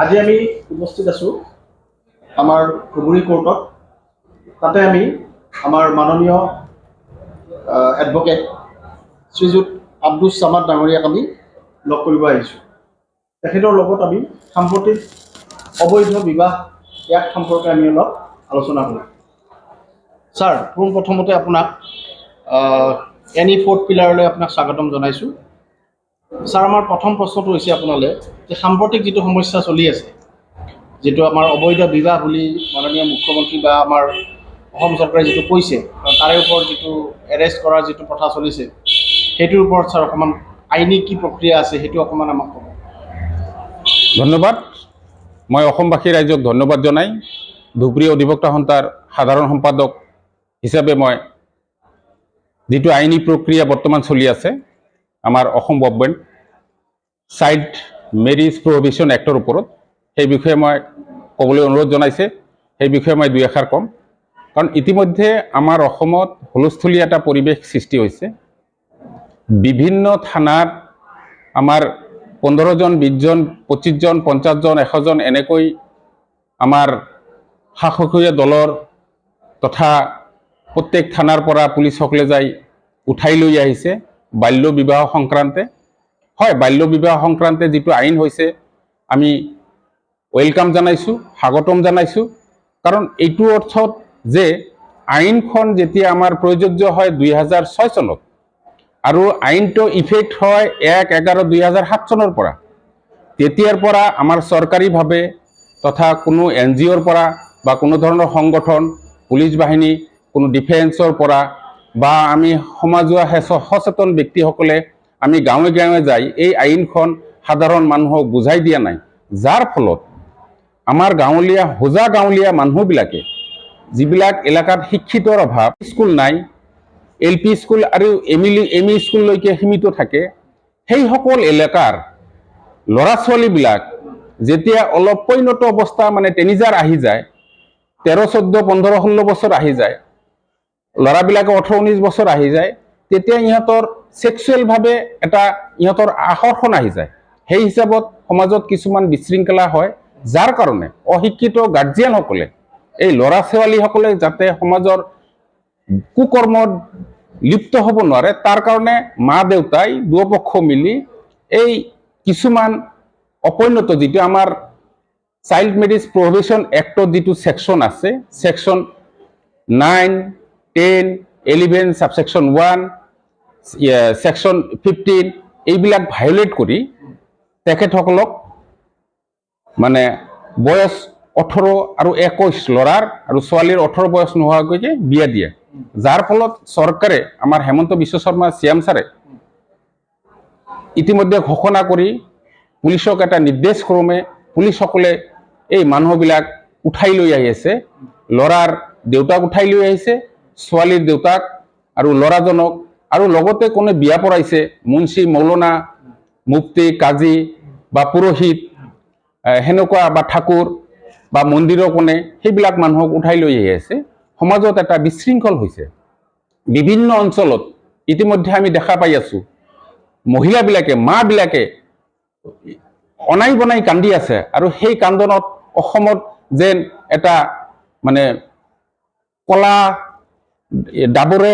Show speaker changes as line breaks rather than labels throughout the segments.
আজি আমি উপস্থিত আছোঁ আমাৰ ধুবুৰী কোৰ্টত। তাতে আমি আমাৰ মাননীয় এডভকেট শ্ৰীযুত আব্দুছ ছামাদ ডাঙৰীয়াক আমি লগ কৰিব আহিছোঁ। তেখেতৰ লগত আমি সাম্প্ৰতিক অবৈধ বিবাহ ইয়াক সম্পৰ্কে আমি অলপ আলোচনা কৰিম। ছাৰ, পোনপ্ৰথমতে আপোনাক এনি ফ'ৰ্থ পিলাৰলৈ আপোনাক স্বাগতম জনাইছোঁ। ছাৰ, আমাৰ প্ৰথম প্ৰশ্নটো হৈছে আপোনালৈ যে সাম্প্ৰতিক যিটো সমস্যা চলি আছে, যিটো আমাৰ অবৈধ বিবাহ বুলি মাননীয় মুখ্যমন্ত্ৰী বা আমাৰ অসম চৰকাৰে যিটো কৈছে, তাৰে ওপৰত যিটো এৰেষ্ট কৰাৰ যিটো প্ৰথা চলিছে, সেইটোৰ ওপৰত ছাৰ অকণমান আইনী কি প্ৰক্ৰিয়া আছে সেইটো অকণমান আমাক ক'ব।
ধন্যবাদ। মই অসমবাসী ৰাইজক ধন্যবাদ জনাই ধুবুৰী অধিবক্তা সন্থাৰ সাধাৰণ সম্পাদক হিচাপে মই যিটো আইনী প্ৰক্ৰিয়া বৰ্তমান চলি আছে আমাৰ Assam government child marriage prohibition এক্টৰ ওপৰত, সেই বিষয়ে মই ক'বলৈ অনুৰোধ জনাইছে। সেই বিষয়ে মই দুই এষাৰ ক'ম। কাৰণ ইতিমধ্যে আমাৰ অসমত হুলস্থুলীয়া এটা পৰিৱেশ সৃষ্টি হৈছে। বিভিন্ন থানাত আমাৰ 15 জন, 20 জন, 25 জন, 50 জন, 100 জন এনেকৈ আমাৰ শাসকীয় দলৰ তথা প্ৰত্যেক থানাৰ পৰা পুলিচসকলে যাই উঠাই লৈ আহিছে বাল্য বিবাহ সংক্ৰান্তে। হয়, বাল্য বিবাহ সংক্ৰান্তে যিটো আইন হৈছে আমি ৱেলকাম জনাইছোঁ, স্বাগতম জনাইছোঁ। কাৰণ এইটো অৰ্থত যে আইনখন যেতিয়া আমাৰ প্ৰযোজ্য হয় 2006 চনত আৰু আইনটো ইফেক্ট হয় 1/11/2007 চনৰ পৰা, তেতিয়াৰ পৰা আমাৰ চৰকাৰীভাৱে তথা কোনো NGOৰ পৰা বা কোনো ধৰণৰ সংগঠন, পুলিচ বাহিনী, কোনো ডিফেন্সৰ পৰা বা আমি সমাজুৱা সচেতন ব্যক্তিসকলে আমি গাঁৱে গাঁৱে যাই এই আইনখন সাধাৰণ মানুহক বুজাই দিয়া নাই। যাৰ ফলত আমাৰ হোজা গাঁৱলীয়া মানুহবিলাকে, যিবিলাক এলেকাত শিক্ষিতৰ অভাৱ, স্কুল নাই, LP স্কুল আৰু ME স্কুললৈকে সীমিত থাকে, সেইসকল এলেকাৰ ল'ৰা ছোৱালীবিলাক যেতিয়া অলপ পৈণত অৱস্থা মানে টেনিজাৰ আহি যায়, 13, 14, 15, 16 বছৰ আহি যায়, ল'ৰাবিলাকে 18, 19 বছৰ আহি যায়, তেতিয়া ইহঁতৰ ছেক্সুৱেলভাৱে এটা ইহঁতৰ আকৰ্ষণ আহি যায়। সেই হিচাপত সমাজত কিছুমান বিশৃংখলা হয়, যাৰ কাৰণে অশিক্ষিত গাৰ্জিয়ানসকলে এই ল'ৰা ছোৱালীসকলে যাতে সমাজৰ কুকৰ্মত লিপ্ত হ'ব নোৱাৰে, তাৰ কাৰণে মা দেউতাই দুয়োপক্ষ মিলি এই কিছুমান অপৰিণত যিটো আমাৰ চাইল্ড মেৰিজ প্ৰহিবিশ্যন এক্টত যিটো ছেকশ্যন আছে, ছেকশ্যন 9, 10, 11, ছাবছেকশ্যন 1, ছেকশ্যন 15, এইবিলাক ভায়োলেট কৰি তেখেতসকলক মানে বয়স 18 আৰু 21 ল'ৰাৰ আৰু ছোৱালীৰ 18 বয়স নোহোৱালৈকে বিয়া দিয়ে। যাৰ ফলত চৰকাৰে, আমাৰ হেমন্ত বিশ্ব শৰ্মা CM ছাৰে ইতিমধ্যে ঘোষণা কৰি পুলিচক এটা নিৰ্দেশ ক্ৰমে পুলিচসকলে এই মানুহবিলাক উঠাই লৈ আহি আছে। ল'ৰাৰ দেউতাক উঠাই লৈ আহিছে, ছোৱালীৰ দেউতাক আৰু ল'ৰাজনক, আৰু লগতে কোনে বিয়া পৰাইছে মুন্সি, মৌলানা, মুফতি, কাজী বা পুৰোহিত সেনেকুৱা বা ঠাকুৰ বা মন্দিৰৰ কোণে, সেইবিলাক মানুহক উঠাই লৈ আহি আছে। সমাজত এটা বিশৃংখল হৈছে। বিভিন্ন অঞ্চলত ইতিমধ্যে আমি দেখা পাই আছোঁ মহিলাবিলাকে, মাবিলাকে অনাই বনাই কান্দি আছে, আৰু সেই কান্দনত অসমত যেন এটা মানে কলা ডাবৰে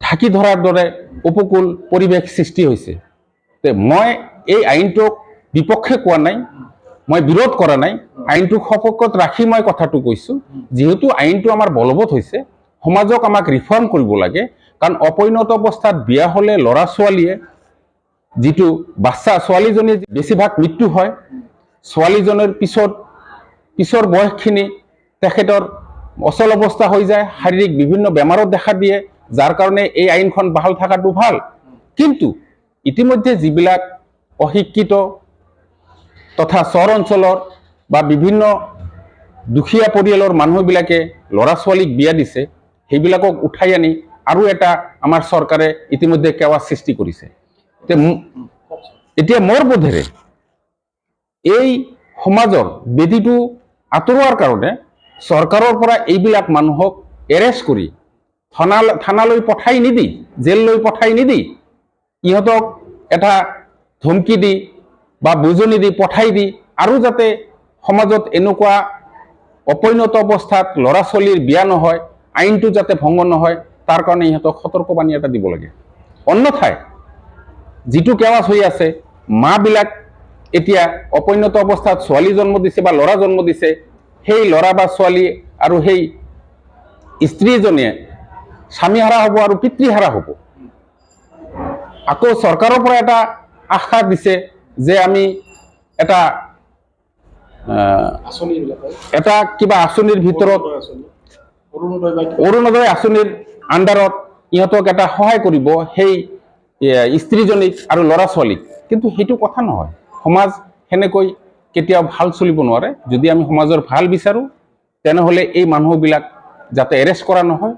ঢাকি ধৰাৰ দৰে উপকূল পৰিৱেশ সৃষ্টি হৈছে। মই এই আইনটোক বিপক্ষে কোৱা নাই, মই বিৰোধ কৰা নাই, আইনটোক সপক্ষত ৰাখি মই কথাটো কৈছোঁ। যিহেতু আইনটো আমাৰ বলবৎ হৈছে, সমাজক আমাক ৰিফৰ্ম কৰিব লাগে। কাৰণ অপৰিণত অৱস্থাত বিয়া হ'লে ল'ৰা ছোৱালীয়ে যিটো বাচ্চা, ছোৱালীজনীৰ বেছিভাগ মৃত্যু হয়, ছোৱালীজনীৰ পিছৰ বয়সখিনি তেখেতৰ অচল অৱস্থা হৈ যায়, শাৰীৰিক বিভিন্ন বেমাৰত দেখা দিয়ে, যাৰ কাৰণে এই আইনখন বাহাল থকাটো ভাল। কিন্তু ইতিমধ্যে যিবিলাক অশিক্ষিত তথা চহৰ অঞ্চলৰ বা বিভিন্ন দুখীয়া পৰিয়ালৰ মানুহবিলাকে ল'ৰা ছোৱালীক বিয়া দিছে, সেইবিলাকক উঠাই আনি আৰু এটা আমাৰ চৰকাৰে ইতিমধ্যে কেৱা সৃষ্টি কৰিছে। এতিয়া মোৰ বোধেৰে এই সমাজৰ বেদীটো আঁতৰোৱাৰ কাৰণে চৰকাৰৰ পৰা এইবিলাক মানুহক এৰেষ্ট কৰি থানালৈ পঠাই নিদি, জেললৈ পঠাই নিদি, ইহঁতক এটা ধমকি দি বা বুজনি দি পঠাই দি আৰু যাতে সমাজত এনেকুৱা অপৰিণত অৱস্থাত ল'ৰা ছোৱালীৰ বিয়া নহয়, আইনটো যাতে ভংগ নহয়, তাৰ কাৰণে ইহঁতক সতৰ্কবাণী এটা দিব লাগে। অন্যথাই যিটো কেৱাচ হৈ আছে, মাবিলাক এতিয়া অপৰিণত অৱস্থাত ছোৱালী জন্ম দিছে বা ল'ৰা জন্ম দিছে, সেই ল'ৰা বা ছোৱালী আৰু সেই স্ত্ৰীজনীয়ে স্বামীহাৰা হ'ব আৰু পিতৃহাৰা হ'ব। আকৌ চৰকাৰৰ পৰা এটা আশা দিছে যে আমি এটা এটা কিবা আঁচনিৰ ভিতৰত অৰুণোদয় আঁচনিৰ আণ্ডাৰত ইহঁতক এটা সহায় কৰিব সেই স্ত্ৰীজনীক আৰু ল'ৰা ছোৱালীক। কিন্তু সেইটো কথা নহয়। সমাজ সেনেকৈ কেতিয়াও ভাল চলিব নোৱাৰে। যদি আমি সমাজৰ ভাল বিচাৰোঁ, তেনেহ'লে এই মানুহবিলাক যাতে এৰেষ্ট কৰা নহয়,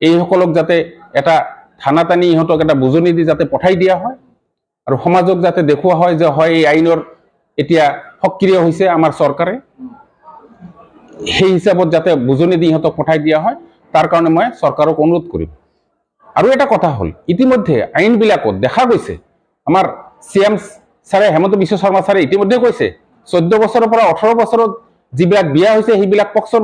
এইসকলক যাতে এটা থানা টানি ইহঁতক এটা বুজনি দি যাতে পঠাই দিয়া হয়, আৰু সমাজক যাতে দেখুওৱা হয় যে হয় এই আইনৰ এতিয়া সক্ৰিয় হৈছে আমাৰ চৰকাৰে, সেই হিচাপত যাতে বুজনি দি ইহঁতক পঠাই দিয়া হয়, তাৰ কাৰণে মই চৰকাৰক অনুৰোধ কৰিম। আৰু এটা কথা হ'ল, ইতিমধ্যে আইনবিলাকত দেখা গৈছে, আমাৰ CM ছাৰে, হেমন্ত বিশ্ব শৰ্মা ছাৰে ইতিমধ্যে কৈছে 14 বছৰৰ পৰা 18 বছৰত যিবিলাক বিয়া হৈছে সেইবিলাক পক্সৰ